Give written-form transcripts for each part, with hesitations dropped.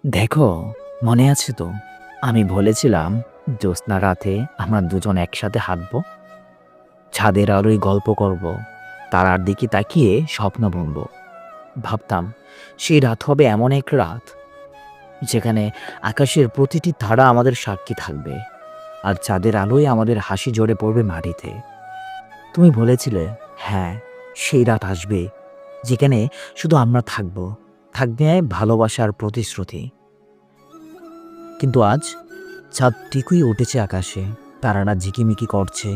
দেখো, মনে আছে তো আমি বলেছিলাম জ্যোৎস্না রাতে আমরা দুজন একসাথে হাঁটবো, ছাদের আলোয় গল্প করব, তারার দিকে তাকিয়ে স্বপ্ন বুনবো। ভাবতাম সেই রাত হবে এমন এক রাত যেখানে আকাশের প্রতিটি তারা আমাদের সাক্ষী থাকবে, আর চাঁদের আলোয় আমাদের হাসি ঝরে পড়বে মাটিতে। তুমি বলেছিলে, হ্যাঁ, সেই রাত আসবে যেখানে শুধু আমরা থাকবো, থাকবে ভালোবাসার প্রতিশ্রুতি। কিন্তু আজ চাঁদ ঠিকই উঠেছে আকাশে, তারারা ঝিকিমিকি করছে,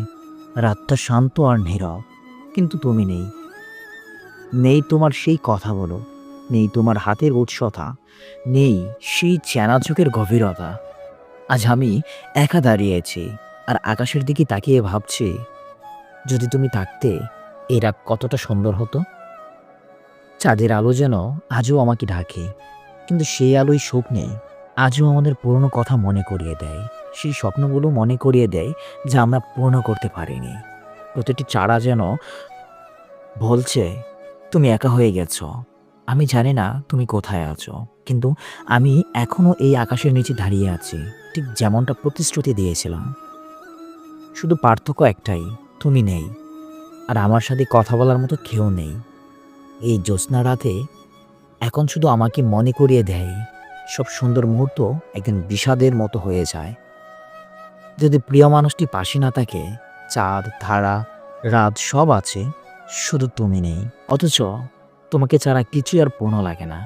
রাতটা শান্ত আর নীরব। কিন্তু তুমি নেই। নেই তোমার সেই কথা বলো, নেই তোমার হাতের উৎসতা, নেই সেই চেনা চোখের গভীরতা। আজ আমি একা দাঁড়িয়েছি, আর আকাশের দিকে তাকিয়ে ভাবছি, যদি তুমি থাকতে এই রাত কতটা সুন্দর হতো। চাঁদের আলো যেন আজও আমাকে ঢাকে, কিন্তু সেই আলোয় সুখ নেই। আজও আমাদের পুরনো কথা মনে করিয়ে দেয়, সেই স্বপ্নগুলো মনে করিয়ে দেয় যা আমরা পূর্ণ করতে পারিনি। প্রতিটি চারা যেন বলছে, তুমি একা হয়ে গেছো। আমি জানি না তুমি কোথায় আছো, কিন্তু আমি এখনো এই আকাশের নিচে দাঁড়িয়ে আছি, ঠিক যেমনটা প্রতিশ্রুতি দিয়েছিলাম। শুধু পার্থক্য একটাই, তুমি নেই, আর আমার সাথে কথা বলার মতো কেউ নেই। এই জ্যোৎস্না রাতে এখন শুধু আমাকে মনে করিয়ে দেয়, সব সুন্দর মুহূর্ত একদিন বিষাদের মতো হয়ে যায় যদি প্রিয় মানুষটি পাশে না থাকে। চাঁদ, ধারা, রাত সব আছে, শুধু তুমি নেই। অথচ তোমাকে ছাড়া কিছুই আর পূর্ণ লাগে না।